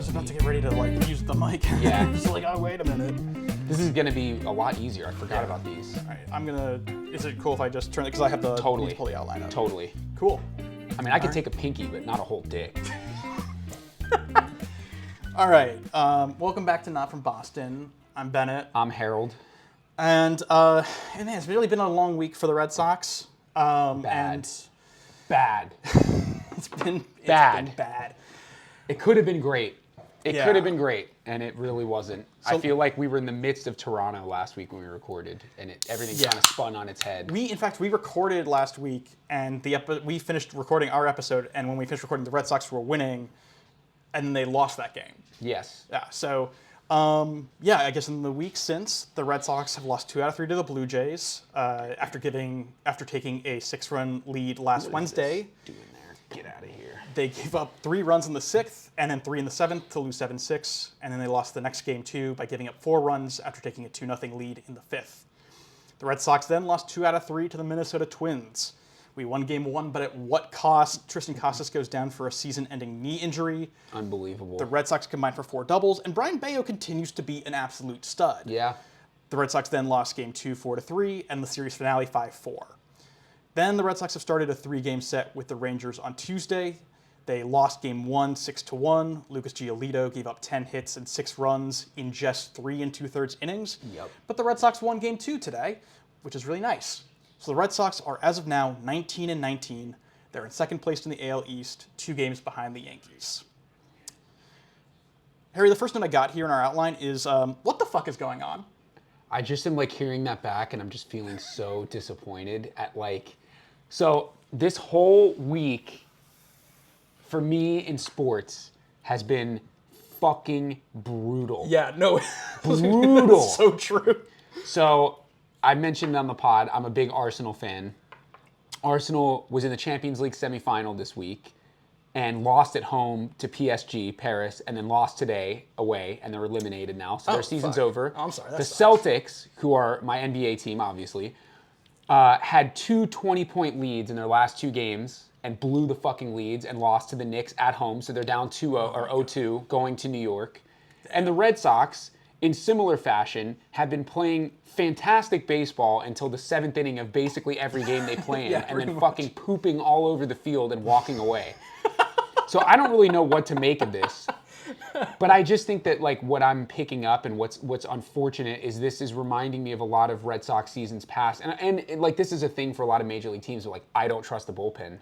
was about to get ready to like use the mic. Yeah. Just like, oh, wait a minute. This is gonna be a lot easier. I forgot about these. All right, I'm gonna. Is it cool if I just turn it? Because I have the Totally. need to pull the outline up. Totally. Cool. I mean, I could take a pinky, but not a whole dick. All right. Welcome back to Not From Boston. I'm Bennett. I'm Harold. And man, it's really been a long week for the Red Sox. Bad. It's been Bad. bad. It could have been great. It Yeah. could have been great, and it really wasn't. So- I feel like we were in the midst of Toronto last week when we recorded, and everything Yeah. kind of spun on its head. In fact, we recorded last week, and we finished recording our episode, and when we finished recording, the Red Sox were winning, and then they lost that game. Yes. Yeah, so, I guess in the week since, the Red Sox have lost 2 out of 3 to the Blue Jays after taking a 6-run lead last Wednesday. Doing there? Get out of here. They gave up 3 runs in the 6th and then 3 in the 7th to lose 7-6, and then they lost the next game too by giving up 4 runs after taking a 2-0 lead in the 5th. The Red Sox then lost 2 out of 3 to the Minnesota Twins. We won game 1, but at what cost? Tristan Casas goes down for a season-ending knee injury. Unbelievable. The Red Sox combined for 4 doubles, and Brian Bayo continues to be an absolute stud. Yeah. The Red Sox then lost game 2 4-3, and the series finale 5-4. Then the Red Sox have started a 3-game set with the Rangers on Tuesday. They lost game 1 6-1. Lucas Giolito gave up 10 hits and 6 runs in just 3 2/3 innings. Yep. But the Red Sox won game 2 today, which is really nice. So the Red Sox are, as of now, 19-19. They're in second place in the AL East, 2 games behind the Yankees. Harry, the first note I got here in our outline is, what the fuck is going on? I just am like hearing that back, and I'm just feeling so disappointed at so this whole week for me in sports has been fucking brutal. Yeah, no. Brutal. So true. So I mentioned on the pod, I'm a big Arsenal fan. Arsenal was in the Champions League semifinal this week and lost at home to PSG, Paris, and then lost today away, and they're eliminated now. So their season's fuck. over. Oh, I'm sorry, that The sucks. Celtics, who are my NBA team, obviously, had 2 20-point leads in their last 2 games and blew the fucking leads and lost to the Knicks at home. So they're down 2-0 or 0-2 going to New York. And the Red Sox, in similar fashion, have been playing fantastic baseball until the 7th inning of basically every game they play in, Yeah, and then pretty fucking pooping all over the field and walking away. So I don't really know what to make of this. But I just think that what I'm picking up and what's unfortunate is this is reminding me of a lot of Red Sox seasons past. And this is a thing for a lot of major league teams where I don't trust the bullpen.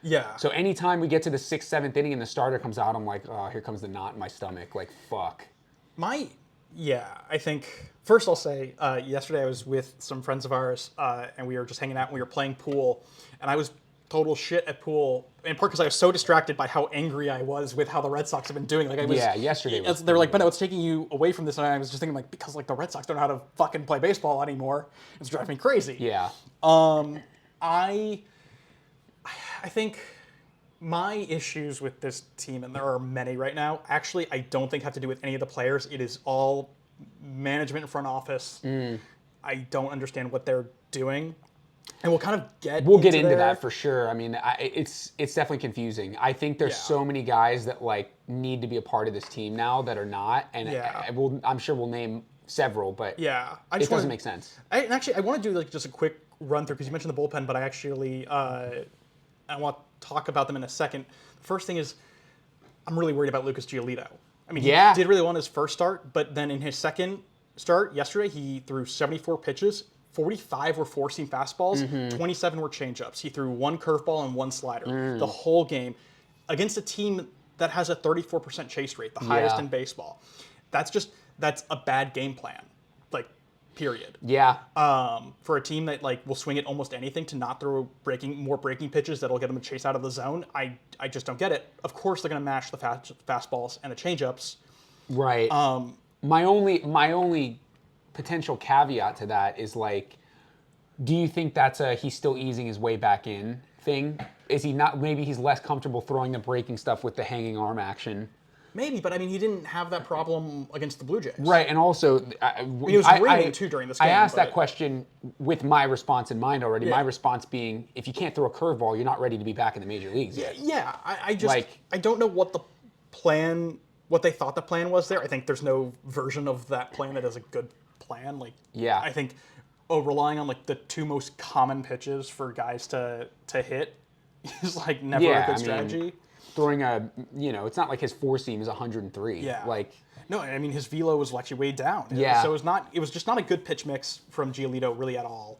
Yeah. So anytime we get to the 6th, 7th inning and the starter comes out, I'm like, oh, here comes the knot in my stomach. Fuck. I think, first I'll say, yesterday I was with some friends of ours, and we were just hanging out and we were playing pool, and I was total shit at pool, in part because I was so distracted by how angry I was with how the Red Sox have been doing. Yesterday was they were like, "Benno, it's taking you away from this," and I was just thinking, because the Red Sox don't know how to fucking play baseball anymore. It's driving me crazy. Yeah. I think my issues with this team, and there are many right now, actually I don't think have to do with any of the players. It is all management and front office. I don't understand what they're doing. And we'll kind of get into that for sure. I mean, it's definitely confusing. I think there's so many guys that need to be a part of this team now that are not, and I'm sure we'll name several, but it doesn't make sense. I want to do just a quick run through because you mentioned the bullpen, but I want to talk about them in a second. The first thing is I'm really worried about Lucas Giolito. I mean, he did really well in his first start, but then in his second start yesterday, he threw 74 pitches. 45 were four-seam fastballs, 27 were changeups. He threw 1 curveball and 1 slider the whole game against a team that has a 34% chase rate, the highest in baseball. That's a bad game plan, period. Yeah. For a team that will swing at almost anything to not throw more breaking pitches that'll get them to chase out of the zone, I just don't get it. Of course they're going to mash the fastballs and the changeups. Right. My only potential caveat to that is do you think that's he's still easing his way back in thing? Is he not? Maybe he's less comfortable throwing the breaking stuff with the hanging arm action. Maybe, but he didn't have that problem against the Blue Jays. Right, and also, he was ringing too during this game. I asked that question with my response in mind already. Yeah. My response being, if you can't throw a curveball, you're not ready to be back in the major leagues yet. Yeah. I don't know what the plan what they thought the plan was there. I think there's no version of that plan that is a good plan. Like, Yeah. I think relying on like the two most common pitches for guys to hit is like never a good strategy. Throwing it's not like his four seam is 103. Yeah. Like, no, I mean his velo was actually way down. Yeah. So it was just not a good pitch mix from Giolito really at all.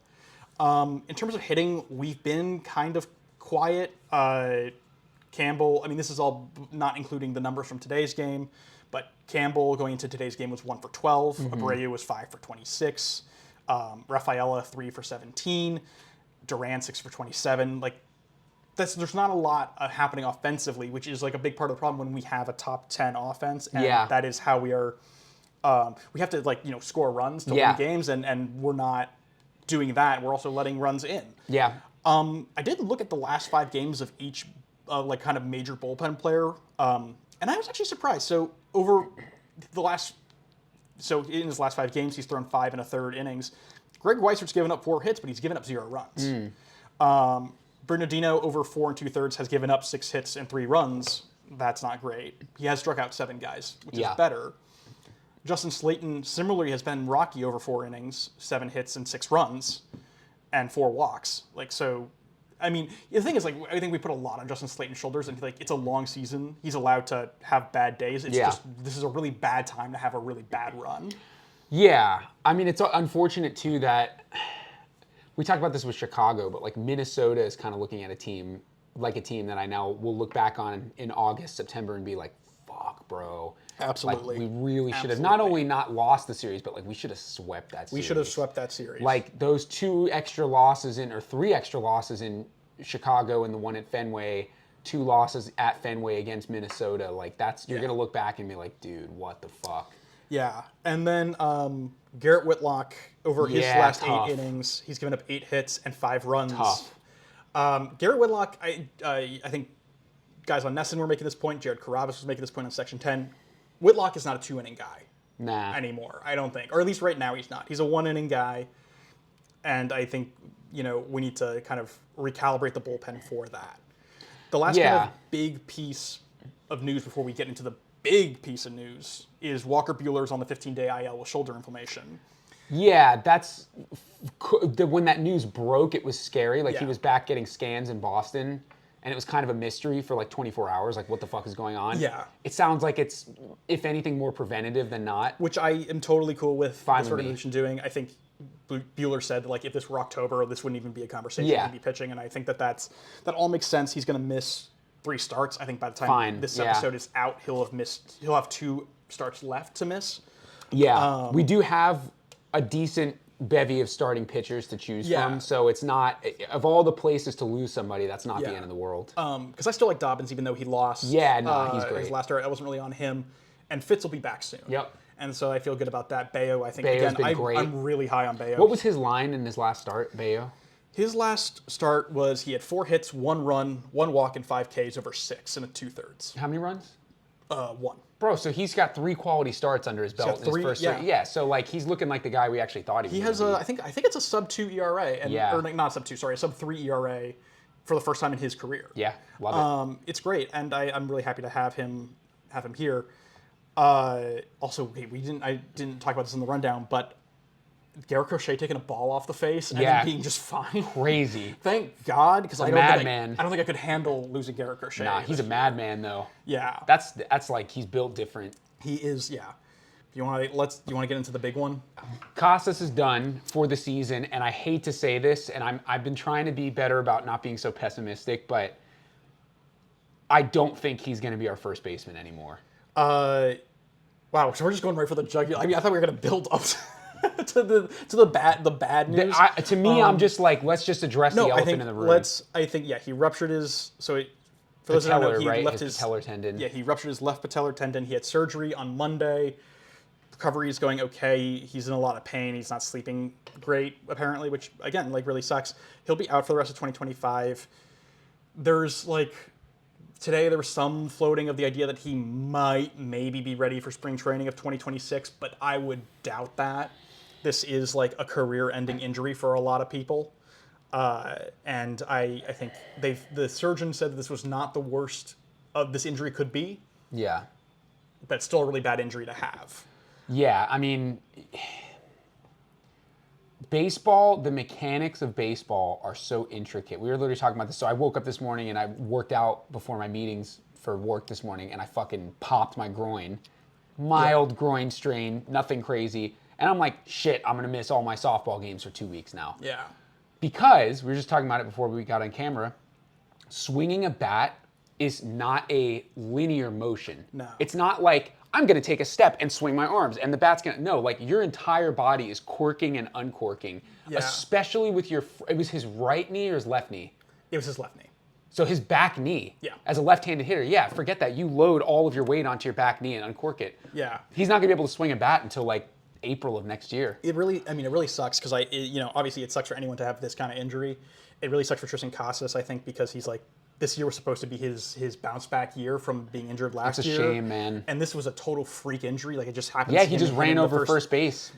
In terms of hitting, we've been kind of quiet. Campbell, I mean, this is all not including the numbers from today's game, but Campbell going into today's game was 1 for 12. Abreu was 5 for 26. Rafaela 3 for 17. Duran 6 for 27. Like, there's not a lot happening offensively, which is like a big part of the problem when we have a top 10 offense, and that is how we are. We have to score runs to win games, and we're not doing that. We're also letting runs in. Yeah. I did look at the last 5 games of each kind of major bullpen player, and I was actually surprised. So in his last 5 games, he's thrown 5 1/3 innings. Greg Weisert's given up 4 hits, but he's given up 0 runs. Bernardino over 4 2/3 has given up 6 hits and 3 runs. That's not great. He has struck out 7 guys, which is better. Justin Slayton similarly has been rocky over 4 innings, 7 hits and 6 runs, and 4 walks. Like, so, I mean, the thing is, like, I think we put a lot on Justin Slayton's shoulders, and like, it's a long season. He's allowed to have bad days. It's just, this is a really bad time to have a really bad run. Yeah. I mean, it's unfortunate too that we talked about this with Chicago, but like Minnesota is kind of looking at a team that I now will look back on in August, September, and be like, fuck, bro. Absolutely. Like, we really should have not only not lost the series, but like we should have swept that series. We should have swept that series. Like those 2 extra losses or 3 extra losses in Chicago and the one at Fenway, 2 losses at Fenway against Minnesota. Like you're going to look back and be like, dude, what the fuck? Yeah. And then Garrett Whitlock, over his last 8 innings, he's given up 8 hits and 5 runs. Tough. Garrett Whitlock, I think guys on Nesson were making this point. Jared Carrabis was making this point on Section 10. Whitlock is not a 2-inning guy anymore, I don't think. Or at least right now he's not. He's a 1-inning guy. And I think, we need to kind of recalibrate the bullpen for that. The last kind of big piece of news before we get into the big piece of news is Walker Buehler's on the 15-day IL with shoulder inflammation. Yeah, that's when that news broke, it was scary. Like he was back getting scans in Boston, and it was kind of a mystery for like 24 hours, like what the fuck is going on? Yeah. It sounds like it's, if anything, more preventative than not. Which I am totally cool with this organization doing. I think Buehler said that, like, if this were October, this wouldn't even be a conversation. He'd be pitching, and I think that all makes sense. He's going to miss 3 starts. I think by the time this episode is out, he'll have 2 starts left to miss. Yeah, we do have a decent bevy of starting pitchers to choose from, so it's not, of all the places to lose somebody, that's not the end of the world. Because I still like Dobbins, even though he lost. Yeah, no, he's great. His last start, I wasn't really on him, and Fitz will be back soon. Yep. And so I feel good about that. Bayo, I think, Bayo's been great. I'm really high on Bayo. What was his line in his last start, Bayo? His last start was he had 4 hits, 1 run, 1 walk, and 5 Ks over 6 and 2/3. How many runs? 1. Bro, so he's got 3 quality starts under his belt in his first 3. Yeah, so like he's looking like the guy we actually thought he was. He has I think it's a sub-2 ERA, or not sub-2, sorry, a sub-3 ERA for the first time in his career. Yeah, love it. It's great, and I'm really happy to have him here. Also, I didn't talk about this in the rundown, but Garrett Crochet taking a ball off the face and then being just fine. Crazy. Thank God, because I don't think I could handle losing Garrett Crochet. Nah, he's a madman though. Yeah. That's like he's built different. He is, yeah. Do you want to get into the big one? Casas is done for the season, and I hate to say this, and I've been trying to be better about not being so pessimistic, but I don't think he's going to be our first baseman anymore. Wow, so we're just going right for the jugular. I mean, I thought we were going to build up to the bad news. To me, I'm just like, let's just address the elephant in the room. He ruptured his. So for those who don't know, he left his patellar tendon. Yeah, he ruptured his left patellar tendon. He had surgery on Monday. Recovery is going okay. He's in a lot of pain. He's not sleeping great, apparently, which again, like, really sucks. He'll be out for the rest of 2025. There's today there was some floating of the idea that he might maybe be ready for spring training of 2026, but I would doubt that. This is like a career-ending injury for a lot of people. And I think the surgeon said that this was not the worst of this injury could be. Yeah. but it's still a really bad injury to have. Yeah, I mean, baseball, the mechanics of baseball are so intricate. We were literally talking about this. So I woke up this morning and I worked out before my meetings for work this morning, and I fucking popped my groin. Mild groin strain, nothing crazy. And I'm like, shit, I'm going to miss all my softball games for 2 weeks now. Yeah. Because, we were just talking about it before we got on camera, swinging a bat is not a linear motion. No. It's not like, I'm going to take a step and swing my arms, and the bat's going to... No, like, your entire body is corking and uncorking. Yeah. Especially with your... It was his right knee or his left knee? It was his left knee. So his back knee, yeah. As a left-handed hitter, yeah, forget that. You load all of your weight onto your back knee and uncork it. Yeah. He's not going to be able to swing a bat until, like, April of next year. It really sucks because obviously it sucks for anyone to have this kind of injury. It really sucks for Tristan Casas, I think, because he's like, this year was supposed to be his bounce back year from being injured last year. It's a shame, man. And this was a total freak injury. Like, it just happened. Yeah, he just ran over first base.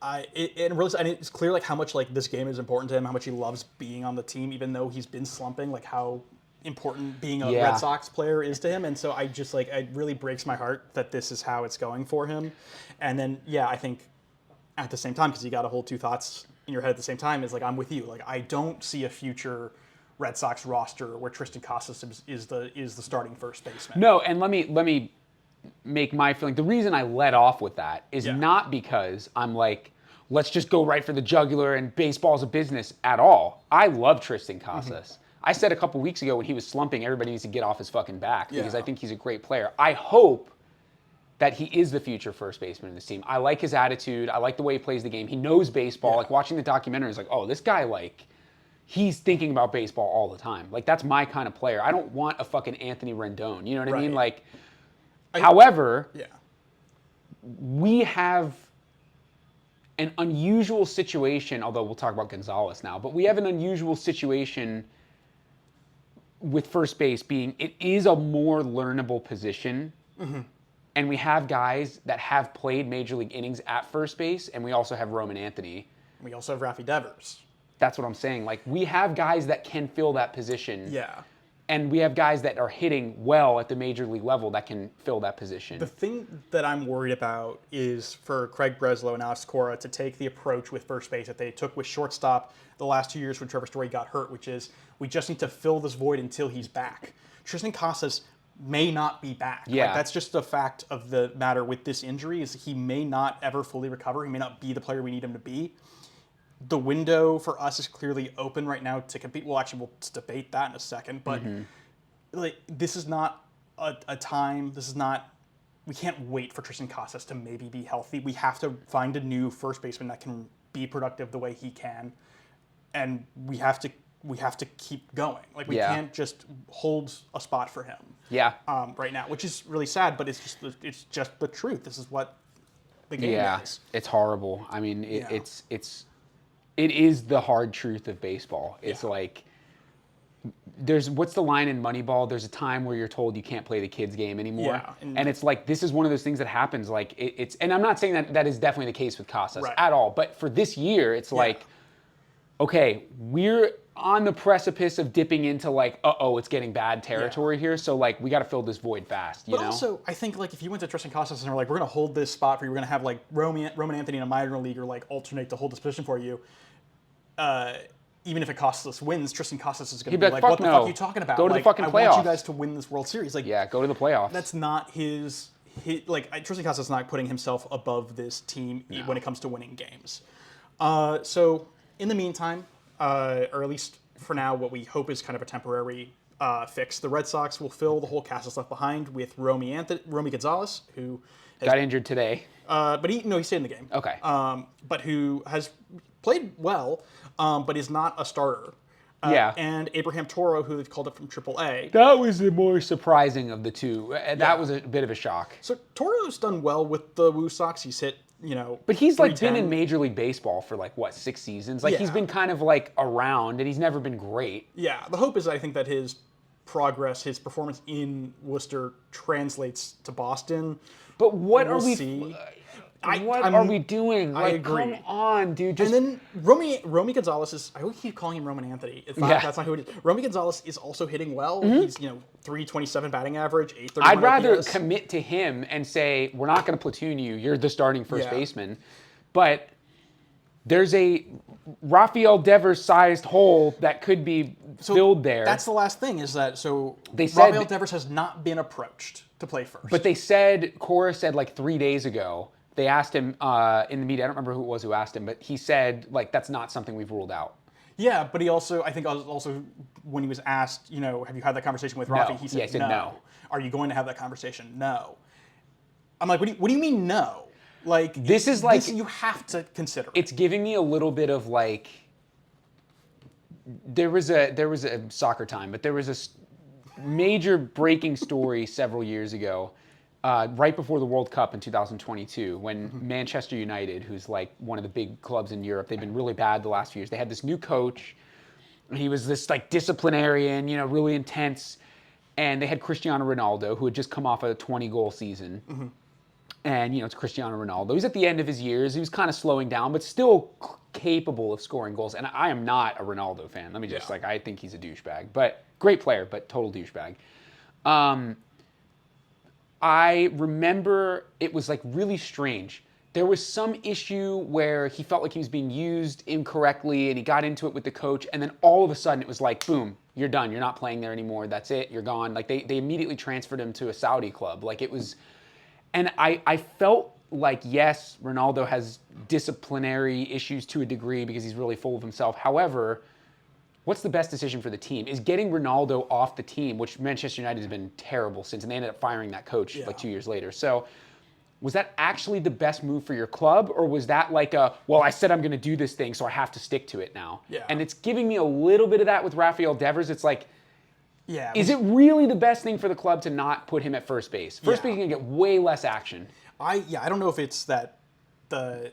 It's clear like how much like this game is important to him, how much he loves being on the team, even though he's been slumping. Like how important being a Red Sox player is to him, and so I just like it really breaks my heart that this is how it's going for him. And then I think at the same time, because you got to hold two thoughts in your head at the same time, is like I'm with you. Like I don't see a future Red Sox roster where Tristan Casas is the starting first baseman. No, and let me make my feeling. The reason I let off with that is not because I'm like, let's just go right for the jugular and baseball's a business at all. I love Tristan Casas. Mm-hmm. I said a couple weeks ago when he was slumping, everybody needs to get off his fucking back because I think he's a great player. I hope that he is the future first baseman in this team. I like his attitude. I like the way he plays the game. He knows baseball. Like watching the documentary is like, oh, this guy like, he's thinking about baseball all the time. Like that's my kind of player. I don't want a fucking Anthony Rendon. You know what I mean? Like, however, we have an unusual situation, although we'll talk about Gonzalez now, but we have an unusual situation with first base being it is a more learnable position. Mm-hmm. And we have guys that have played major league innings at first base, and we also have Roman Anthony. We also have Rafi Devers. That's what I'm saying. Like, we have guys that can fill that position. Yeah. And we have guys that are hitting well at the major league level that can fill that position. The thing that I'm worried about is for Craig Breslow and Alex Cora to take the approach with first base that they took with shortstop the last 2 years when Trevor Story got hurt, which is we just need to fill this void until he's back. Tristan Casas may not be back. Yeah. Like, that's just a fact of the matter with this injury is he may not ever fully recover. He may not be the player we need him to be. The window for us is clearly open right now to compete. Well, actually, we'll debate that in a second. But like, this is not a time. This is not. We can't wait for Tristan Casas to maybe be healthy. We have to find a new first baseman that can be productive the way he can, and we have to keep going. Like we can't just hold a spot for him. Yeah. Right now, which is really sad, but it's just the truth. This is what the game is. It's horrible. I mean, it is the hard truth of baseball. It's like what's the line in Moneyball? There's a time where you're told you can't play the kids game anymore. Yeah, and it's like this is one of those things that happens. Like it's and I'm not saying that is definitely the case with Casas at all. But for this year, it's like, okay, we're on the precipice of dipping into like, it's getting bad territory here. So like we got to fill this void fast. You know? Also, I think like if you went to Tristan Casas and were like, we're going to hold this spot for you, we're going to have like Roman Anthony in a minor leaguer like alternate to hold this position for you. Even if it costs us wins, Tristan Casas is going to be like, what the fuck are you talking about? Go to like, the fucking playoffs. I want you guys to win this World Series. Like, go to the playoffs. That's not his Tristan Casas is not putting himself above this team when it comes to winning games. So in the meantime, or at least for now, what we hope is kind of a temporary fix. The Red Sox will fill the hole Casas left behind with Romy Gonzalez, who got injured today. But he stayed in the game. Okay. But who has played well, but is not a starter. And Abraham Toro, who they've called up from AAA. That was the more surprising of the two. That was a bit of a shock. So Toro's done well with the Woo Sox. He's hit, But he's like been in Major League Baseball for like, what, 6 seasons? Like he's been kind of like around and he's never been great. Yeah, the hope is I think that his progress, his performance in Worcester translates to Boston. But what we'll are we... see. What are we doing? I agree. Come on, dude. And then Romy Gonzalez is, I keep calling him Roman Anthony. That's not who it is. Romy Gonzalez is also hitting well. He's, 327 batting average, 831 I'd rather OPS. commit to him and say, we're not going to platoon you. You're the starting first baseman. But there's a Rafael Devers-sized hole that could be filled there. That's the last thing, is that, they said Rafael Devers has not been approached to play first. But Cora said like 3 days ago, they asked him in the media, I don't remember who it was who asked him, but he said, like, that's not something we've ruled out. Yeah, but he also, I think also when he was asked, have you had that conversation with Rafi? He said, no. Are you going to have that conversation? No. I'm like, what do you mean no? Like, this you have to consider it. It's giving me a little bit of like, there was a soccer time, but there was a major breaking story several years ago, right before the World Cup in 2022, when Manchester United, who's like one of the big clubs in Europe, they've been really bad the last few years. They had this new coach. He was this like disciplinarian, really intense. And they had Cristiano Ronaldo, who had just come off a 20-goal season. And, it's Cristiano Ronaldo. He's at the end of his years. He was kind of slowing down, but still capable of scoring goals. And I am not a Ronaldo fan. Let me just, I think he's a douchebag. But great player, but total douchebag. I remember it was like really strange. There was some issue where he felt like he was being used incorrectly, and he got into it with the coach. And then all of a sudden it was like, boom, you're done. You're not playing there anymore. That's it. You're gone. Like they immediately transferred him to a Saudi club. Like it was... And I felt like, yes, Ronaldo has disciplinary issues to a degree because he's really full of himself. However, what's the best decision for the team? Is getting Ronaldo off the team, which Manchester United has been terrible since, and they ended up firing that coach like 2 years later. So was that actually the best move for your club? Or was that like I said I'm going to do this thing, so I have to stick to it now? Yeah. And it's giving me a little bit of that with Rafael Devers. It's like, is it really the best thing for the club to not put him at first base? First base is going to get way less action. I don't know if it's that the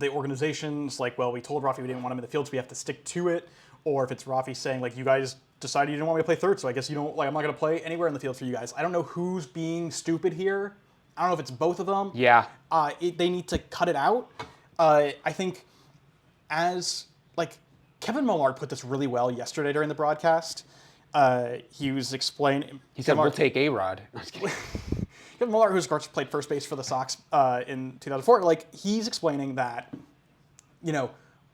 organization's like, well, we told Rafi we didn't want him in the field, so we have to stick to it, or if it's Rafi saying, like, you guys decided you didn't want me to play third, so I guess you don't, like, I'm not going to play anywhere in the field for you guys. I don't know who's being stupid here. I don't know if it's both of them. Yeah. They need to cut it out. I think Kevin Millard put this really well yesterday during the broadcast. He was explaining... He said, we'll take A-Rod. Kevin Millard, who's of course played first base for the Sox in 2004, like, he's explaining that,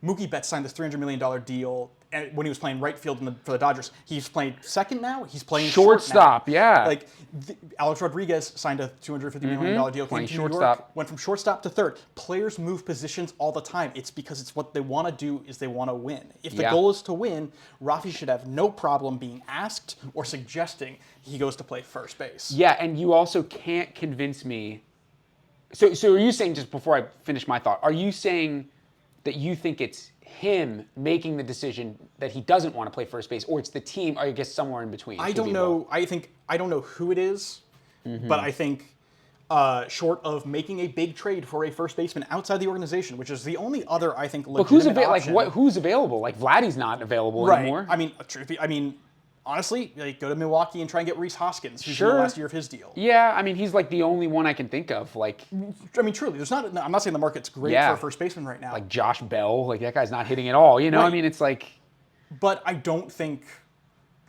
Mookie Betts signed this $300 million deal when he was playing right field for the Dodgers. He's playing second now. He's playing shortstop. Yeah. Like Alex Rodriguez signed a $250 million deal. Playing came to New York, went from shortstop to third. Players move positions all the time. It's because it's what they want to do is they want to win. If the goal is to win, Rafi should have no problem being asked or suggesting he goes to play first base. Yeah, and you also can't convince me. So are you saying, just before I finish my thought, are you saying that you think it's him making the decision that he doesn't want to play first base, or it's the team, or I guess somewhere in between? I don't know. I don't know who it is, but I think short of making a big trade for a first baseman outside the organization, which is the only other, I think, legitimate option. Who's available? Like, Vladdy's not available anymore. I mean, honestly, like, go to Milwaukee and try and get Rhys Hoskins, who's in the last year of his deal. Yeah, I mean, he's like the only one I can think of. Like, I mean, truly, I'm not saying the market's great for a first baseman right now. Like Josh Bell, like that guy's not hitting at all. Right. I mean, it's like. But I don't think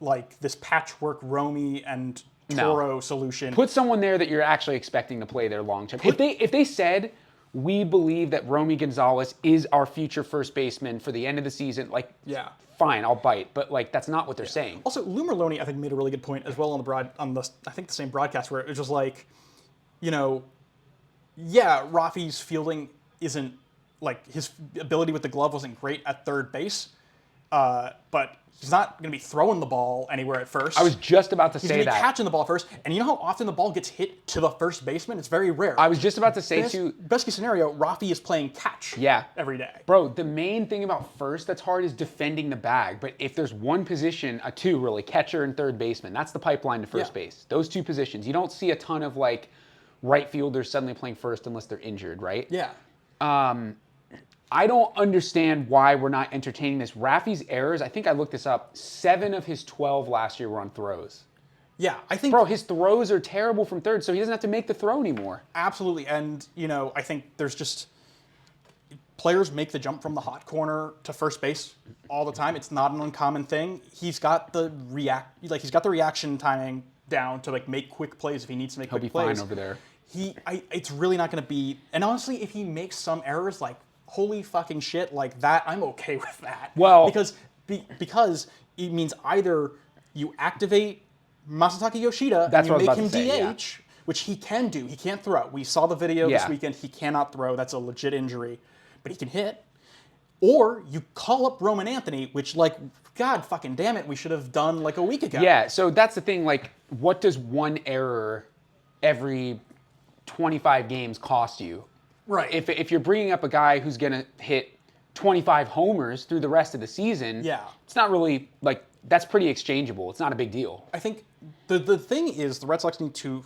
like this patchwork Romy and Toro solution. Put someone there that you're actually expecting to play there long term. If they said, we believe that Romy Gonzalez is our future first baseman for the end of the season, like, fine, I'll bite. But like, that's not what they're saying. Also, Lou Merloni, I think, made a really good point as well on the same broadcast, where it was just like, Rafi's fielding isn't, like, his ability with the glove wasn't great at third base, but he's not going to be throwing the ball anywhere at first. I was just about to say that. He's going to be catching the ball first. And you know how often the ball gets hit to the first baseman? It's very rare. I was just about to say, best case scenario, Rafi is playing catch every day. Bro, the main thing about first that's hard is defending the bag. But if there's one position, two really, catcher and third baseman, that's the pipeline to first base. Those two positions. You don't see a ton of, like, right fielders suddenly playing first unless they're injured, right? Yeah. I don't understand why we're not entertaining this. Rafi's errors, I think I looked this up, 7 of his 12 last year were on throws. Yeah, I think... Bro, his throws are terrible from third, so he doesn't have to make the throw anymore. Absolutely, and, I think there's just... Players make the jump from the hot corner to first base all the time. It's not an uncommon thing. He's got the reaction timing down to make quick plays if he needs to make quick plays. He'll be fine over there. It's really not going to be... And honestly, if he makes some errors, holy fucking shit, that, I'm okay with that. Well... Because it means either you activate Masataka Yoshida and you make him DH, which he can do. He can't throw. We saw the video this weekend. He cannot throw. That's a legit injury. But he can hit. Or you call up Roman Anthony, which, God fucking damn it, we should have done, a week ago. Yeah, so that's the thing. What does one error every 25 games cost you? Right. If you're bringing up a guy who's going to hit 25 homers through the rest of the season, it's not really, that's pretty exchangeable. It's not a big deal. I think the thing is the Red Sox need to,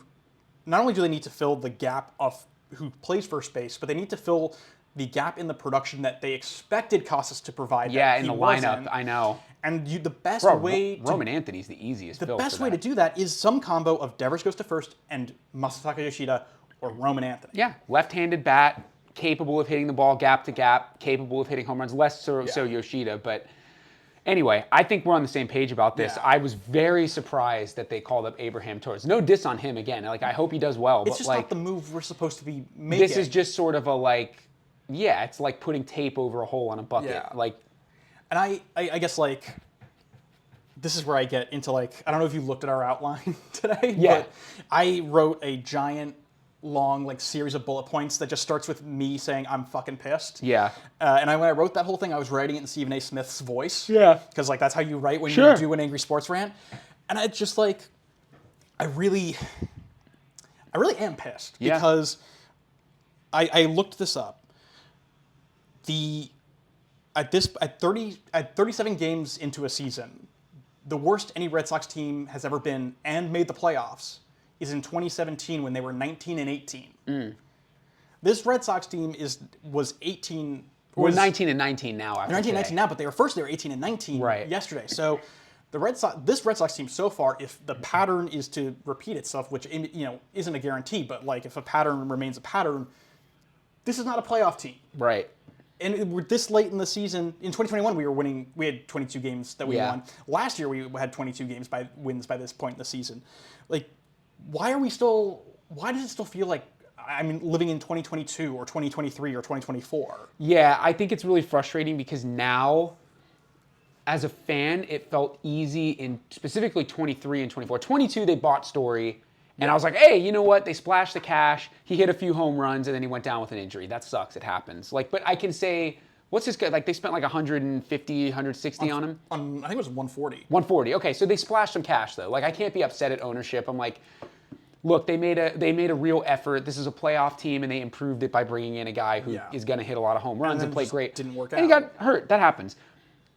not only do they need to fill the gap of who plays first base, but they need to fill the gap in the production that they expected Casas to provide. Yeah, in the lineup, I know. And the best way... Roman Anthony's the easiest The best way to do that is some combo of Devers goes to first and Masataka Yoshida or Roman Anthony. Yeah, left-handed bat, capable of hitting the ball gap to gap, capable of hitting home runs, less so Yoshida. But anyway, I think we're on the same page about this. I was very surprised that they called up Abraham Torres. No diss on him again. I hope he does well. It's just not the move we're supposed to be making. This is just sort of a it's like putting tape over a hole on a bucket. Yeah. And I guess this is where I get into I don't know if you looked at our outline today, but I wrote a giant long series of bullet points that just starts with me saying I'm fucking pissed. Yeah. And when I wrote that whole thing, I was writing it in Stephen A. Smith's voice. Yeah. Because that's how you write when you do an angry sports rant. And I just I really am pissed because I looked this up. At 37 games into a season, the worst any Red Sox team has ever been and made the playoffs is in 2017 when they were 19-18. This Red Sox team was 18. We're 19-19 now. After 19-19 now, but they were 18-19 yesterday. So this Red Sox team so far, if the pattern is to repeat itself, which isn't a guarantee, but if a pattern remains a pattern, this is not a playoff team. Right. And we're this late in the season. In 2021, we were winning. We had 22 games that we won. Last year, we had 22 wins by this point in the season. Why does it still feel like living in 2022 or 2023 or 2024? Yeah, I think it's really frustrating because now, as a fan, it felt easy in specifically 23 and 24. 22, they bought Story. And I was like, hey, you know what? They splashed the cash. He hit a few home runs, and then he went down with an injury. That sucks. It happens. But I can say, what's this guy? They spent 150, 160 on him? I think it was 140. 140. Okay, so they splashed some cash, though. I can't be upset at ownership. I'm like, look, they made a real effort. This is a playoff team, and they improved it by bringing in a guy who is going to hit a lot of home runs and play great. Didn't work out. And he got hurt. That happens.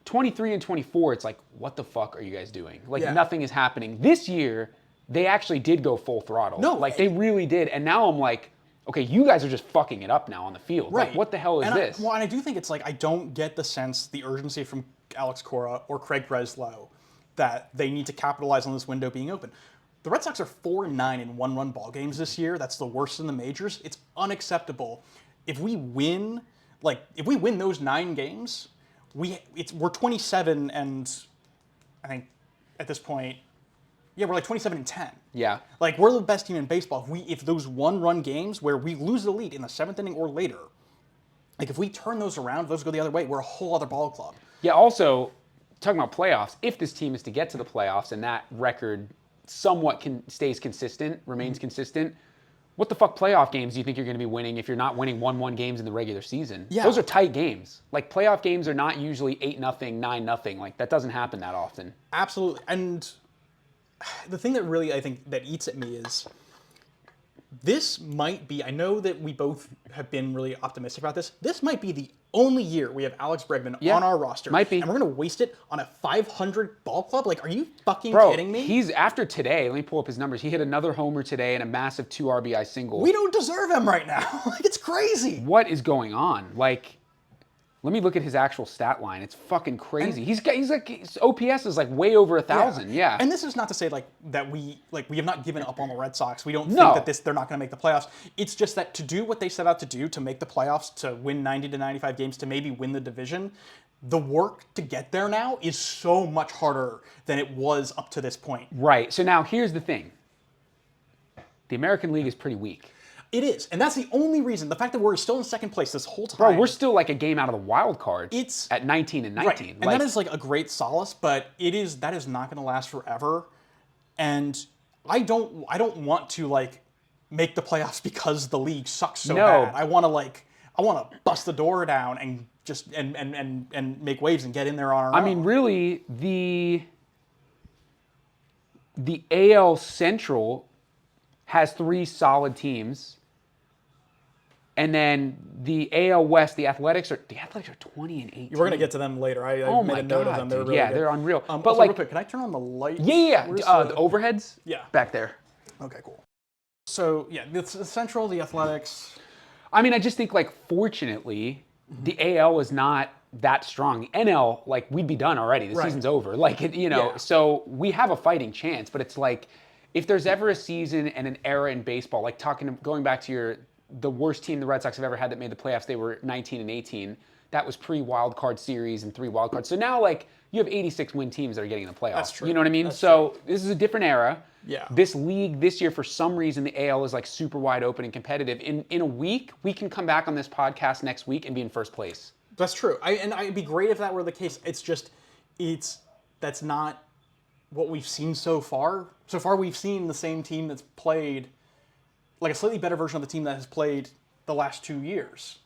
23 and 24, it's what the fuck are you guys doing? Nothing is happening. This year, they actually did go full throttle. No. They really did. And now I'm like, okay, you guys are just fucking it up now on the field. Right. What the hell is this? And I do think it's I don't get the sense, the urgency from Alex Cora or Craig Breslow that they need to capitalize on this window being open. The Red Sox are 4-9 in one-run ball games this year. That's the worst in the majors. It's unacceptable. If we win those 9 games, we're 27 and I think at this point, we're 27-10. Yeah. We're the best team in baseball. If those one-run games where we lose the lead in the 7th inning or later, if we turn those around, those go the other way, we're a whole other ball club. Yeah, also, talking about playoffs, if this team is to get to the playoffs and that record somewhat stays consistent, remains consistent, what the fuck playoff games do you think you're going to be winning if you're not winning 1-1 games in the regular season? Yeah. Those are tight games. Playoff games are not usually 8-0, 9-0. That doesn't happen that often. Absolutely. And the thing that really, I think, that eats at me is this might be, I know that we both have been really optimistic about this. This might be the only year we have Alex Bregman on our roster. Might be. And we're going to waste it on a 500 ball club? Are you fucking kidding me? He's, after today, let me pull up his numbers. He hit another homer today and a massive 2 RBI single. We don't deserve him right now. It's crazy. What is going on? Let me look at his actual stat line. It's fucking crazy. He's like his OPS is like way over 1,000. Yeah. And this is not to say that we have not given up on the Red Sox. We don't No. think that they're not going to make the playoffs. It's just that to do what they set out to do, to make the playoffs, to win 90 to 95 games, to maybe win the division, the work to get there now is so much harder than it was up to this point. Right. So now here's the thing. The American League is pretty weak. It is, and that's the only reason. The fact that we're still in second place this whole time. Bro, we're still like a game out of the wild card. It's at 19 and 19. Right. And that is like a great solace, but that is not going to last forever. And I don't want to like make the playoffs because the league sucks so bad. I want to bust the door down and just and make waves and get in there on our own. I mean, really, the AL Central has 3 solid teams. And then the AL West, the Athletics are 20 and 18. We're gonna get to them later. I made a note of them. They're really good. They're unreal. But like, real quick, can I turn on the light? Yeah. The overheads. Yeah. Back there. Okay, cool. So yeah, the Central, the Athletics. I mean, I just think like fortunately, the AL is not that strong. The NL, like we'd be done already. The season's over. Like so we have a fighting chance. But it's like if there's ever a season and an era in baseball, like going back to the worst team the Red Sox have ever had that made the playoffs, they were 19 and 18. That was pre-wild card series and 3 wild cards. So now, like, you have 86 win teams that are getting in the playoffs. That's true. You know what I mean? That's so true. This is a different era. Yeah. This league this year, for some reason, the AL is like super wide open and competitive. In a week, we can come back on this podcast next week and be in first place. That's true. It'd be great if that were the case. It's just, that's not what we've seen so far. So far, we've seen the same team that's played, like a slightly better version of the team that has played the last 2 years.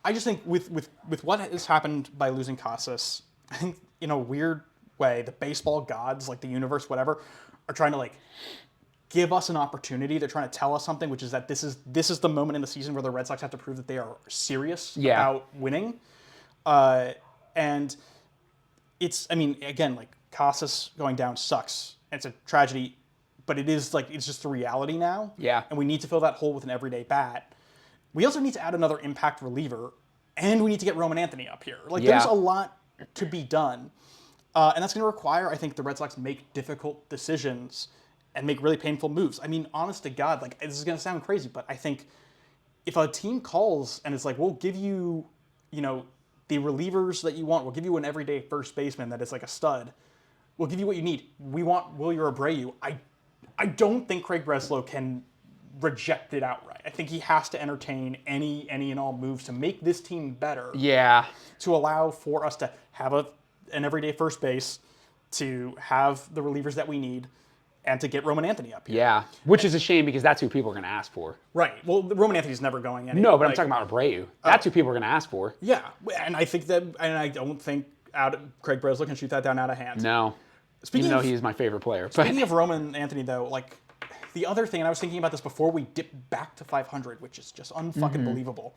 I just think with what has happened by losing Casas, I think in a weird way, the baseball gods, like the universe, whatever, are trying to like give us an opportunity. They're trying to tell us something, which is that this is the moment in the season where the Red Sox have to prove that they are serious about winning. And it's, I mean, again, like Casas going down sucks. It's a tragedy, but it's just the reality now. Yeah. And we need to fill that hole with an everyday bat. We also need to add another impact reliever, and we need to get Roman Anthony up here. Like, there's a lot to be done. And that's going to require, I think, the Red Sox make difficult decisions and make really painful moves. I mean, honest to God, like, this is going to sound crazy, but I think if a team calls and it's like, we'll give you, the relievers that you want, we'll give you an everyday first baseman that is like a stud, we'll give you what you need. We want Wilyer Abreu. I don't think Craig Breslow can reject it outright. I think he has to entertain any and all moves to make this team better. Yeah. To allow for us to have an everyday first base, to have the relievers that we need, and to get Roman Anthony up here. Yeah. Which is a shame because that's who people are going to ask for. Right. Well, Roman Anthony's never going anywhere. No, but I'm talking about Abreu. That's who people are going to ask for. Yeah. And I think I don't think Craig Breslow can shoot that down out of hand. No. Even though he is my favorite player. Speaking of Roman Anthony, though, like, the other thing, and I was thinking about this before we dip back to 500, which is just unfucking believable.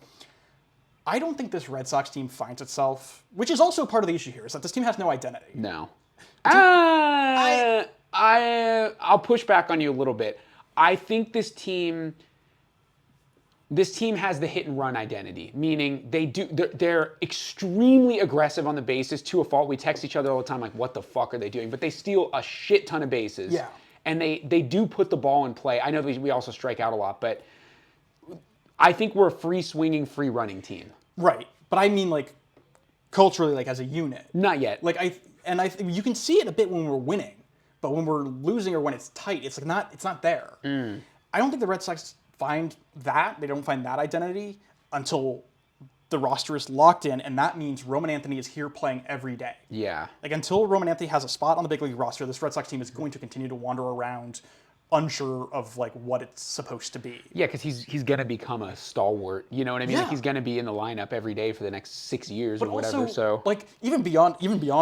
I don't think this Red Sox team finds itself, which is also part of the issue here, is that this team has no identity. No. I'll push back on you a little bit. I think this team has the hit and run identity, meaning they're extremely aggressive on the bases to a fault. We text each other all the time like, what the fuck are they doing? But they steal a shit ton of bases. Yeah. And they do put the ball in play. I know we also strike out a lot, but I think we're a free swinging, free running team. Right. But I mean, like, culturally, like, as a unit. Not yet. Like, you can see it a bit when we're winning, but when we're losing or when it's tight, it's not there. I don't think the Red Sox find that. They don't find that identity until the roster is locked in, and that means Roman Anthony is here playing every day. Yeah. Like, until Roman Anthony has a spot on the big league roster, this Red Sox team is going to continue to wander around unsure of, like, what it's supposed to be. Yeah, because he's going to become a stalwart. You know what I mean? Yeah. Like, he's going to be in the lineup every day for the next 6 years or whatever. Also, so, like, even beyond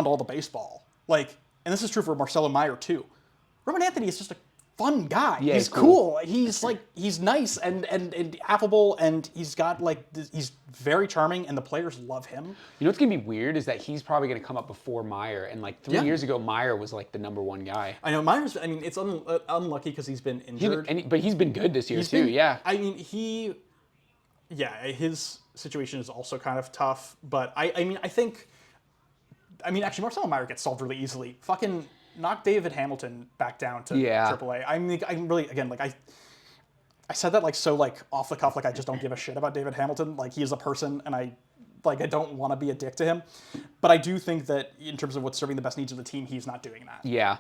all the baseball, like, and this is true for Marcelo Meyer too, Roman Anthony is just a fun guy. Yeah, he's cool. He's nice and affable, and he's got he's very charming, and the players love him. You know what's gonna be weird is that he's probably gonna come up before Meyer, and like 3 years ago, Meyer was like the number one guy. I know Meyer's. I mean, it's unlucky because he's been injured, But he's been good this year too. Yeah. I mean, yeah, his situation is also kind of tough. But actually, Marcelo Meyer gets solved really easily. Fucking knock David Hamilton back down to AAA. I mean, I really, again, like I said that like so like off the cuff, like I just don't give a shit about David Hamilton. Like he is a person, and I don't want to be a dick to him. But I do think that in terms of what's serving the best needs of the team, he's not doing that. Yeah.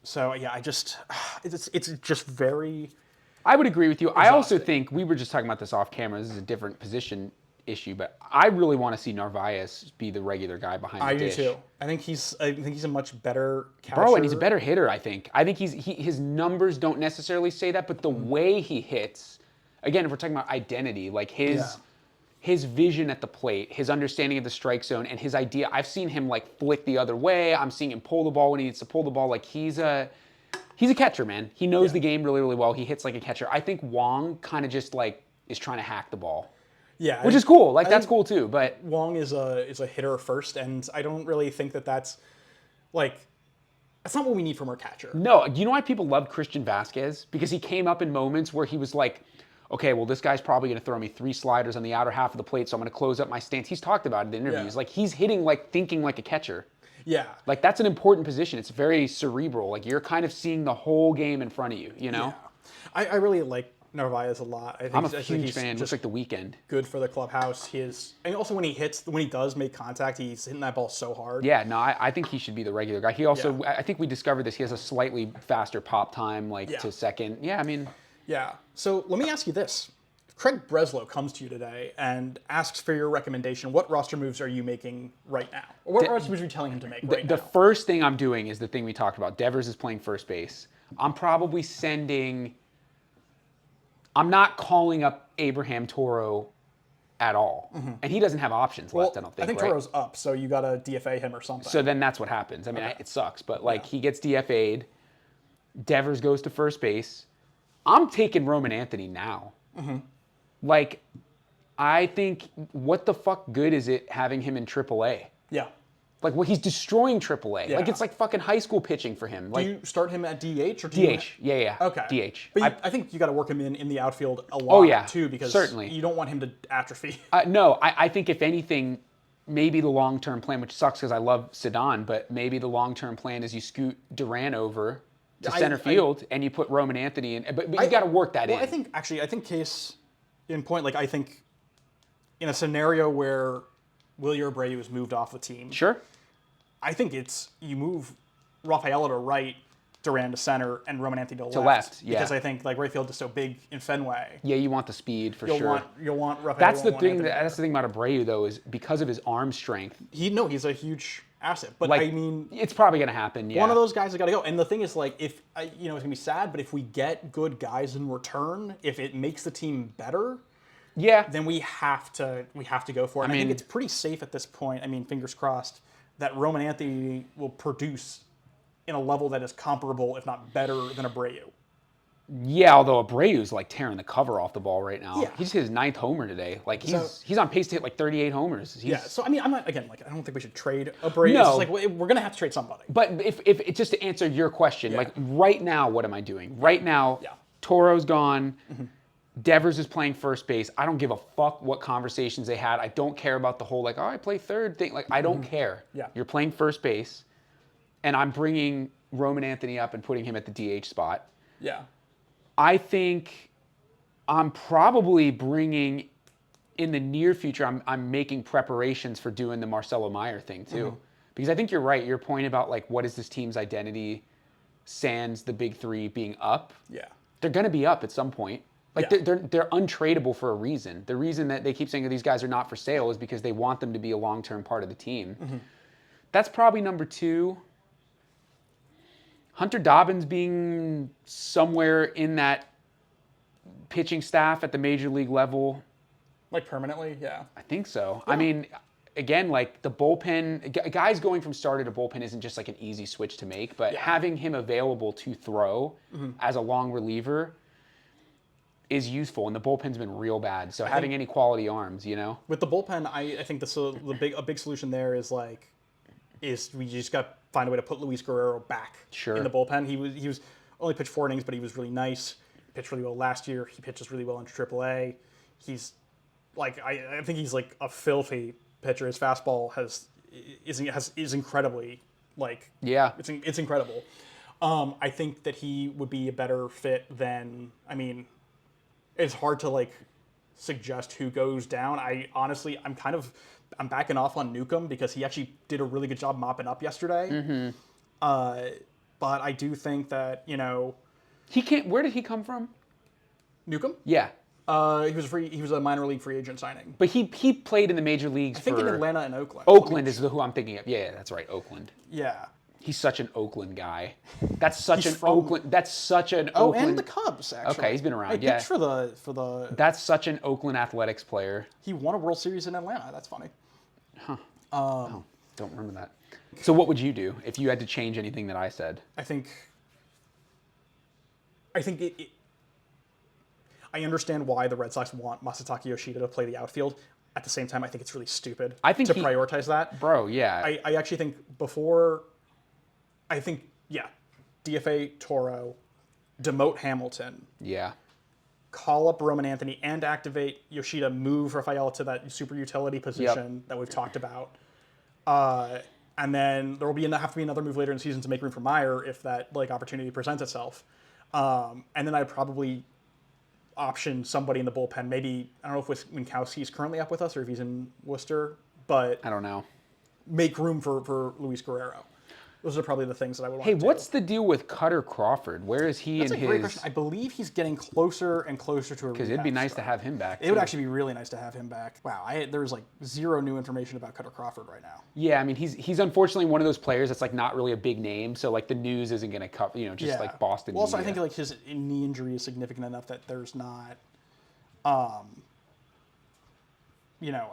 So yeah, it's just very. I would agree with you. Exhausting. I also think we were just talking about this off camera. This is a different position issue, but I really want to see Narvaez be the regular guy behind the dish. I do too. I think he's a much better catcher. Bro, and he's a better hitter, I think. I think his numbers don't necessarily say that, but the way he hits, again, if we're talking about identity, like his vision at the plate, his understanding of the strike zone, and his idea. I've seen him like flick the other way. I'm seeing him pull the ball when he needs to pull the ball. Like he's a catcher, man. He knows the game really, really well. He hits like a catcher. I think Wong kind of just like is trying to hack the ball. Yeah, which is cool. Like that's cool too. But Wong is a hitter first, and I don't really think that's not what we need from our catcher. No, you know why people love Christian Vasquez? Because he came up in moments where he was like, okay, well, this guy's probably going to throw me 3 sliders on the outer half of the plate, so I'm going to close up my stance. He's talked about it in interviews. Like he's hitting like thinking like a catcher. Yeah. Like that's an important position. It's very cerebral. Like you're kind of seeing the whole game in front of you, you know? Yeah. I really like Narvaez a lot. I'm a huge fan. Just like the weekend. Good for the clubhouse. And also when he does make contact, he's hitting that ball so hard. Yeah, no, I think he should be the regular guy. He also, I think we discovered this. He has a slightly faster pop time, to second. Yeah, I mean. Yeah. So let me ask you this. If Craig Breslow comes to you today and asks for your recommendation, what roster moves are you making right now? Or what roster moves are you telling him to make right now? The first thing I'm doing is the thing we talked about. Devers is playing first base. I'm probably I'm not calling up Abraham Toro at all. Mm-hmm. And he doesn't have options left, I don't think. I think Toro's up, so you got to DFA him or something. So then that's what happens. I mean, it sucks, but he gets DFA'd. Devers goes to first base. I'm taking Roman Anthony now. Mm-hmm. Like, I think, what the fuck good is it having him in AAA? Yeah. Like, well, he's destroying AAA. Yeah. Like, it's like fucking high school pitching for him. Like, do you start him at DH or DH? Yeah. Okay. DH. But I think you got to work him in the outfield a lot too, because certainly. You don't want him to atrophy. No, I think if anything, maybe the long-term plan, which sucks because I love Sedan, but maybe the long-term plan is you scoot Duran over to center field and you put Roman Anthony in. But you got to work that in. I think case in point, like I think in a scenario where Wilyer Abreu is moved off the team. Sure. I think you move Rafaela to right, Duran to center, and Roman Anthony to left. Yeah. Because I think like right field is so big in Fenway. Yeah, you want the speed for sure. You'll want Rafaela. That's the thing. That's the thing about Abreu though, is because of his arm strength. He's a huge asset. But like, I mean, it's probably gonna happen. Yeah. One of those guys has got to go. And the thing is, like, if it's gonna be sad, but if we get good guys in return, if it makes the team better. Yeah. Then we have to go for it. I think it's pretty safe at this point. I mean, fingers crossed that Roman Anthony will produce in a level that is comparable, if not better, than Abreu. Yeah, although Abreu's like tearing the cover off the ball right now. Yeah. He just hit his 9th homer today. Like he's on pace to hit like 38 homers. So I mean, I'm not I don't think we should trade Abreu. No. It's just like we're gonna have to trade somebody. But if just to answer your question, like right now, what am I doing? Right now, Toro's gone. Mm-hmm. Devers is playing first base. I don't give a fuck what conversations they had. I don't care about the whole like, I play third thing. Like I don't care. Yeah. You're playing first base, and I'm bringing Roman Anthony up and putting him at the DH spot. Yeah. I think I'm probably bringing, in the near future, I'm making preparations for doing the Marcelo Meyer thing too. Mm-hmm. Because I think you're right. Your point about like, what is this team's identity, sans the big three being up. Yeah. They're going to be up at some point. Like they're untradeable for a reason. The reason that they keep saying that these guys are not for sale is because they want them to be a long-term part of the team. Mm-hmm. That's probably number 2. Hunter Dobbins being somewhere in that pitching staff at the major league level. Like permanently, yeah. I think so. Yeah. I mean, again, like the bullpen, guys going from starter to bullpen isn't just like an easy switch to make, but having him available to throw as a long reliever is useful, and the bullpen's been real bad. So having any quality arms, With the bullpen, I think a big solution there is we just got to find a way to put Luis Guerrero back in the bullpen. He was only pitched 4 innings, but he was really nice. pitched really well last year. He pitches really well in AAA. He's like I think he's like a filthy pitcher. His fastball is incredibly like it's incredible. I think that he would be a better fit than it's hard to like suggest who goes down. I'm backing off on Newcomb because he actually did a really good job mopping up yesterday. Mm-hmm. But I do think that he can't. Where did he come from? Newcomb? Yeah. He was a minor league free agent signing. But he played in the major leagues. I think in Atlanta and Oakland. Oakland is who I'm thinking of. Yeah, that's right, Oakland. Yeah. He's such an Oakland guy. That's such an Oakland. That's such an Oakland. Oh, and the Cubs actually. Okay, he's been around. He pitched for the. That's such an Oakland Athletics player. He won a World Series in Atlanta. That's funny. Huh. Don't remember that. So what would you do if you had to change anything that I said? I think I understand why the Red Sox want Masataka Yoshida to play the outfield. At the same time, I think it's really stupid to prioritize that. Bro, yeah. I actually think DFA Toro, demote Hamilton. Yeah. Call up Roman Anthony and activate Yoshida, move Rafael to that super utility position that we've talked about. And then there will have to be another move later in the season to make room for Meyer if that like opportunity presents itself. And then I'd probably option somebody in the bullpen. Maybe, I don't know if Winkowski's currently up with us or if he's in Worcester, but I don't know. Make room for Luis Guerrero. Those are probably the things that I would want to do. Hey, what's the deal with Cutter Crawford? Where is he That's in his... That's a great question. I believe he's getting closer and closer to a rehab. Because it'd be nice to have him back, It would actually be really nice to have him back. Wow, there's like zero new information about Cutter Crawford right now. Yeah, I mean, he's unfortunately one of those players that's like not really a big name, so like the news isn't going to cover, like Boston Well, also, media. I think like his knee injury is significant enough that there's not, I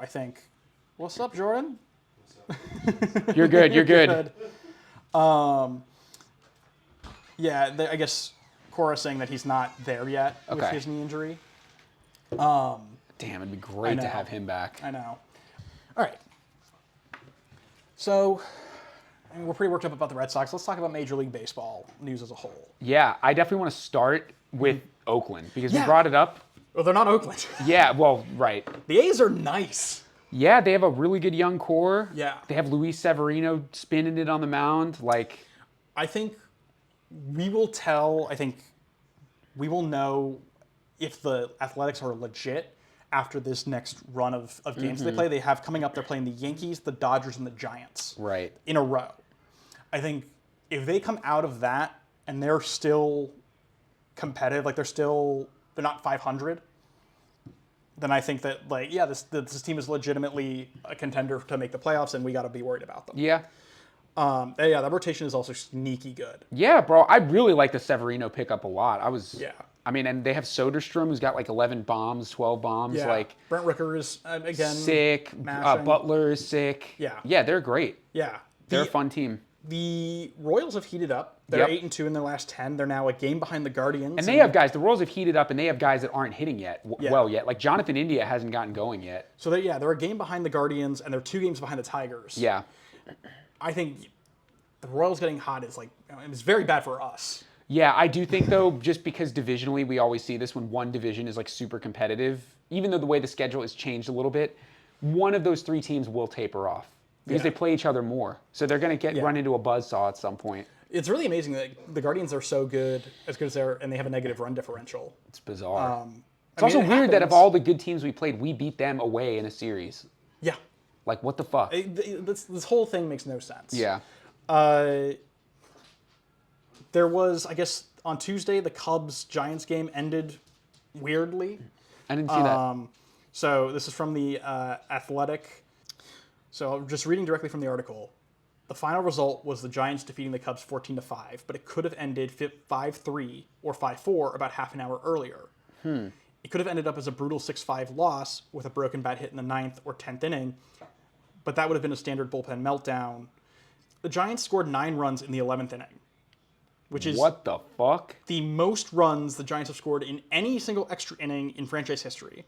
think, what's up, Jordan? You're good. You're good. I guess Cora's saying that he's not there yet with his knee injury. Damn, it'd be great to have him back. I know. All right. So, we're pretty worked up about the Red Sox. Let's talk about Major League Baseball news as a whole. Yeah, I definitely want to start with Oakland because we brought it up. Well, they're not Oakland. Yeah, well, right. The A's are nice. Yeah, they have a really good young core. Yeah. They have Luis Severino spinning it on the mound. I think we will know if the Athletics are legit after this next run of games they play. They have coming up, they're playing the Yankees, the Dodgers, and the Giants. Right. In a row. I think if they come out of that and they're still competitive, they're not 500, then I think that this team is legitimately a contender to make the playoffs, and we got to be worried about them. Yeah. That rotation is also sneaky good. Yeah, bro. I really like the Severino pickup a lot. I mean, and they have Soderstrom, who's got like 11 bombs, 12 bombs. Yeah. Like Brent Ricker is again sick. Butler is sick. Yeah. Yeah, they're great. Yeah. They're a fun team. The Royals have heated up. They're 8-2 in their last 10. They're now a game behind the Guardians. And they have guys. The Royals have heated up, and they have guys that aren't hitting yet. Yet. Like Jonathan India hasn't gotten going yet. So they're a game behind the Guardians, and they're 2 games behind the Tigers. Yeah. I think the Royals getting hot is it's very bad for us. Yeah, I do think though, just because divisionally we always see this when one division is like super competitive, even though the way the schedule has changed a little bit, one of those 3 teams will taper off because they play each other more. So they're going to run into a buzzsaw at some point. It's really amazing that the Guardians are so good, as good as they are, and they have a negative run differential. It's bizarre. It's also weird that of all the good teams we played, we beat them away in a series. Yeah. Like, what the fuck? This whole thing makes no sense. Yeah. There was, I guess, on Tuesday, the Cubs-Giants game ended weirdly. I didn't see that. So this is from the Athletic. So just reading directly from the article. The final result was the Giants defeating the Cubs 14-5, but it could have ended 5-3 or 5-4 about half an hour earlier. It could have ended up as a brutal 6-5 loss with a broken bat hit in the 9th or 10th inning, but that would have been a standard bullpen meltdown. The Giants scored 9 runs in the 11th inning, which is what the fuck? The most runs the Giants have scored in any single extra inning in franchise history.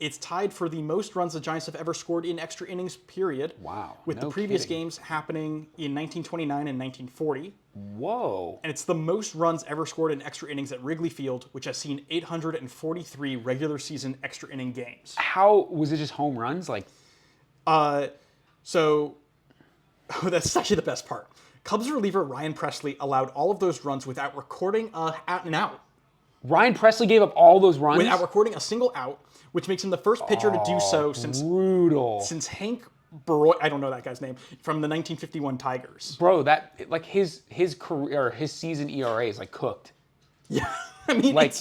It's tied for the most runs the Giants have ever scored in extra innings, period. Wow. With the previous games happening in 1929 and 1940. Whoa. And it's the most runs ever scored in extra innings at Wrigley Field, which has seen 843 regular season extra inning games. How was it just home runs? Like, so that's actually the best part. Cubs reliever Ryan Presley allowed all of those runs without recording an out. Ryan Presley gave up all those runs? Without recording a single out, which makes him the first pitcher to do so since Hank Baroy, I don't know that guy's name, from the 1951 Tigers. Bro, that like his career, his season ERA is like cooked. Yeah, I mean, like,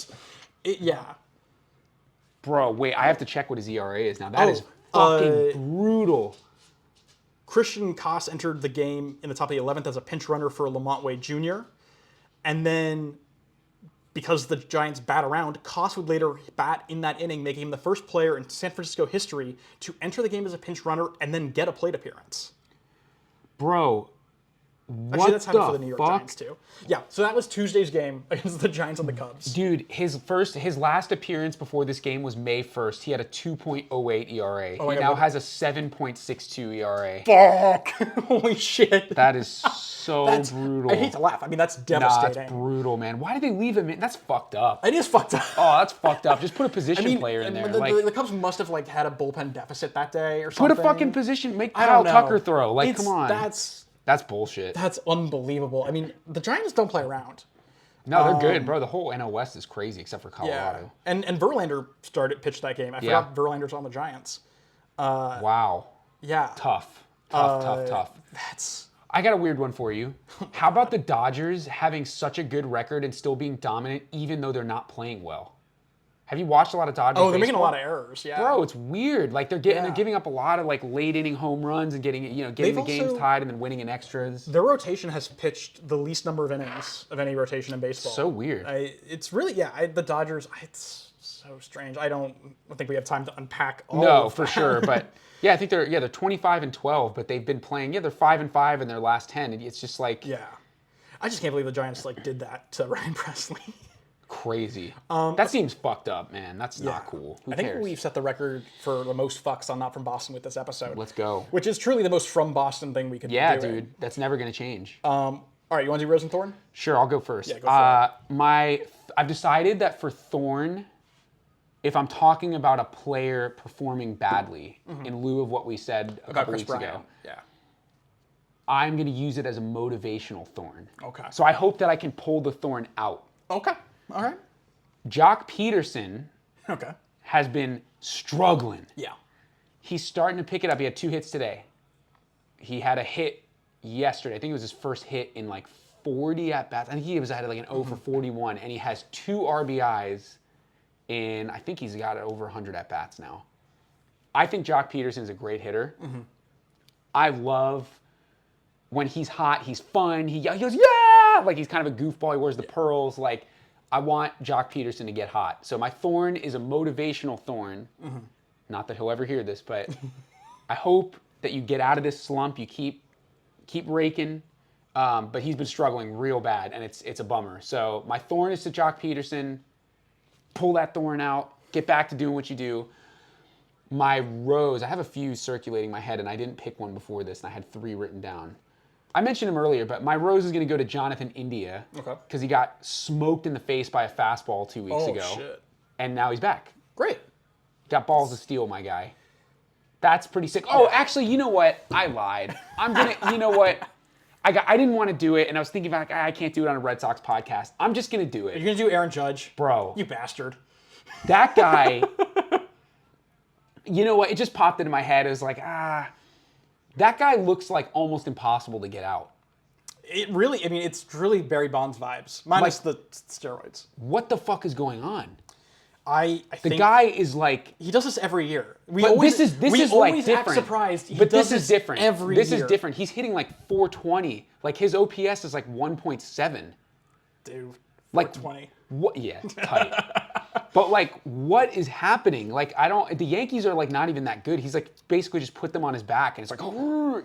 yeah. Bro, wait, I have to check what his ERA is now. That is fucking brutal. Christian Koss entered the game in the top of the 11th as a pinch runner for Lamont Wade Jr. And then, because the Giants bat around, Koss would later bat in that inning, making him the first player in San Francisco history to enter the game as a pinch runner and then get a plate appearance. Bro, actually, that's happened for the New York Giants too. Yeah, so that was Tuesday's game against the Giants and the Cubs. Dude, his last appearance before this game was May 1st. He had a 2.08 ERA. He now has a 7.62 ERA. Fuck! Holy shit! That is so brutal. I hate to laugh. I mean, that's devastating. Nah, it's brutal, man. Why did they leave him in? That's fucked up. It is fucked up. Oh, that's fucked up. Just put a position player in there. The Cubs must have had a bullpen deficit that day or something. Put a fucking position. Make Kyle Tucker throw. Like, come on. That's bullshit. That's unbelievable. I mean, the Giants don't play around. No, they're good, bro. The whole NL West is crazy except for Colorado. Yeah. And Verlander pitched that game. I forgot Verlander's on the Giants. Wow. Yeah. Tough. I got a weird one for you. How about the Dodgers having such a good record and still being dominant even though they're not playing well? Have you watched a lot of Dodgers baseball? They're making a lot of errors, yeah. Bro, it's weird. Like they're giving up a lot of like late inning home runs and getting the games tied and then winning in extras. Their rotation has pitched the least number of innings of any rotation in baseball. So weird. It's really the Dodgers. It's so strange. I don't think we have time to unpack all. No, for sure. But yeah, I think they're 25-12, but they've been playing. Yeah, they're 5-5 in their last 10. And it's just like I just can't believe the Giants did that to Ryan Presley. Crazy. That seems fucked up, man. That's not cool. Who I think cares? we've set the record for the most fucks on Not From Boston with this episode. Let's go. Which is truly the most from Boston thing we could do. Yeah, dude. That's never going to change. All right, you want to do Rose and Thorn? Sure, I'll go first. Yeah, go for it. I've decided that for Thorn, if I'm talking about a player performing badly, in lieu of what we said a couple weeks ago, I'm going to use it as a motivational Thorn. Okay. So I hope that I can pull the Thorn out. Okay. All right. Jock Peterson has been struggling. Yeah. He's starting to pick it up. He had 2 hits today. He had a hit yesterday. I think it was his first hit in like 40 at-bats. I think he had like an 0 for 41, and he has 2 RBIs, and I think he's got over 100 at-bats now. I think Jock Peterson is a great hitter. I love when he's hot, he's fun. He goes, yeah! Like he's kind of a goofball. He wears the pearls. Like, I want Jock Peterson to get hot. So my Thorn is a motivational Thorn. Not that he'll ever hear this, but I hope that you get out of this slump. You keep raking. But he's been struggling real bad, and it's a bummer. So my Thorn is to Jock Peterson. Pull that Thorn out. Get back to doing what you do. My Rose, I have a few circulating my head, and I didn't pick one before this, and I had 3 written down. I mentioned him earlier, but my Rose is going to go to Jonathan India. Okay. Because he got smoked in the face by a fastball 2 weeks ago. Oh, shit. And now he's back. Great. Got balls of steel, my guy. That's pretty sick. Oh, actually, you know what? I lied. You know what? I didn't want to do it, and I was thinking about, I can't do it on a Red Sox podcast. I'm just going to do it. You're going to do Aaron Judge? Bro. You bastard. That guy, you know what? It just popped into my head. It was like, that guy looks like almost impossible to get out. It's really Barry Bonds vibes, minus the steroids. What the fuck is going on? I think the guy is like, he does this every year. This is like different. Act surprised. But this is different. This is different. He's hitting like 420. Like his OPS is like 1.7. Dude, 420. What? Yeah, tight. But like, what is happening? Like, the Yankees are like not even that good. He's like basically just put them on his back, and it's like,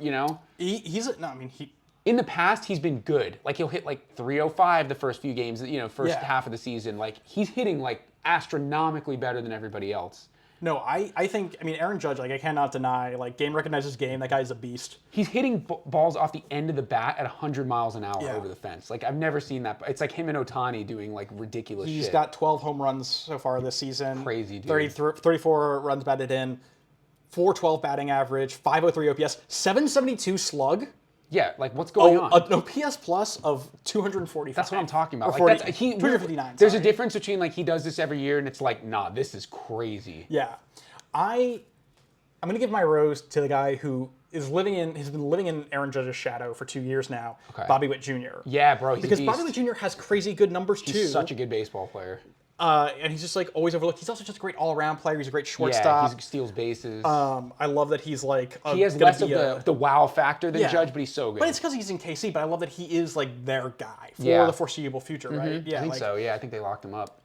you know. In the past, he's been good. Like he'll hit like 305 the first few games, first half of the season. Like he's hitting like astronomically better than everybody else. No, I think, I mean, Aaron Judge, like, I cannot deny, like, game recognizes game. That guy's a beast. He's hitting balls off the end of the bat at 100 miles an hour Yeah. over the fence. Like, I've never seen that. It's like him and Ohtani doing, like, ridiculous shit. He's got 12 home runs so far this season. Crazy, dude. 34 runs batted in, 412 batting average, 503 OPS, 772 slug. Yeah, like, what's going on? An OPS plus of 245. That's what I'm talking about. Or Like, 40, 259. There's sorry. a difference between, like, he does this every year and it's like, nah, this is crazy. Yeah. I'm going to give my rose to the guy who has been living in Aaron Judge's shadow for 2 years now, Bobby Witt Jr. Yeah, bro, he's Because a beast. Bobby Witt Jr. has crazy good numbers, too. He's such a good baseball player. And he's just, like, always overlooked. He's also just a great all-around player. He's a great shortstop. Yeah, he steals bases. I love that he's, like... he has less of the wow factor than Judge, but he's so good. But it's because he's in KC, but I love that he is, like, their guy for the foreseeable future, right? Yeah, I think so. Yeah, I think they locked him up.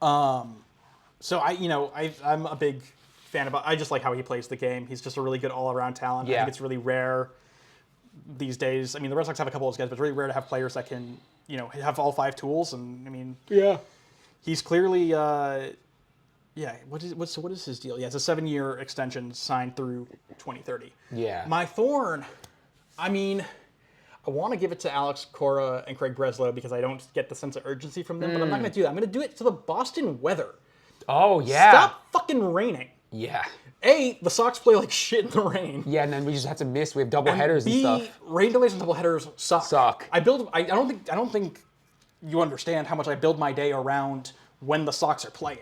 So, I'm a big fan of... I just like how he plays the game. He's just a really good all-around talent. Yeah. I think it's really rare these days. I mean, the Red Sox have a couple of those guys, but it's really rare to have players that can, have all 5 tools. And, I mean... Yeah. He's clearly... what is his deal? Yeah, it's a 7-year extension signed through 2030. Yeah. My thorn, I mean, I want to give it to Alex Cora and Craig Breslow because I don't get the sense of urgency from them, but I'm not going to do that. I'm going to do it to the Boston weather. Oh, yeah. Stop fucking raining. Yeah. A, the Sox play like shit in the rain. Yeah, and then we just have to miss. We have double headers and B, stuff. rain delays and double headers suck. I don't think you understand how much I build my day around when the Sox are playing.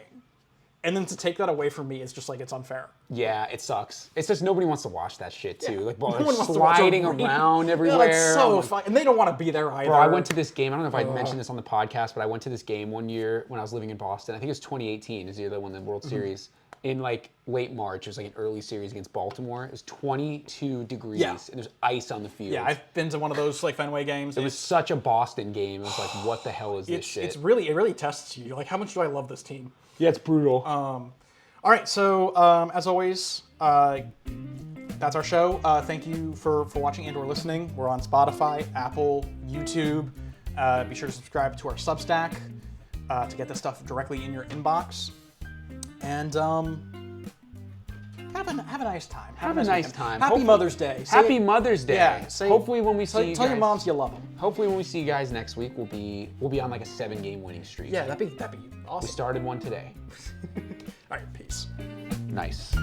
And then to take that away from me is just like, it's unfair. Yeah, it sucks. It's just nobody wants to watch that shit too. Yeah. Like, ball No one wants to sliding watch around everywhere. Yeah, that's so fun. And they don't want to be there either. Bro, I went to this game. I don't know if I mentioned this on the podcast, but I went to this game one year when I was living in Boston. I think it was 2018 is the year they won the World Series. In like late March, it was like an early series against Baltimore. It was 22 degrees and there's ice on the field. Yeah, I've been to one of those like Fenway games. It was such a Boston game. It was like, what the hell is this shit? It really tests you. Like, how much do I love this team? Yeah, it's brutal. All right, so as always, that's our show. Thank you for watching and or listening. We're on Spotify, Apple, YouTube. Be sure to subscribe to our Substack to get this stuff directly in your inbox. And have a nice time. Have a nice time. Happy Mother's Day. Happy Mother's Day. Yeah. Hopefully when we see you guys, tell your moms you love them. Hopefully when we see you guys next week, we'll be on like a 7-game winning streak. Yeah, that'd be awesome. We started one today. All right, peace. Nice.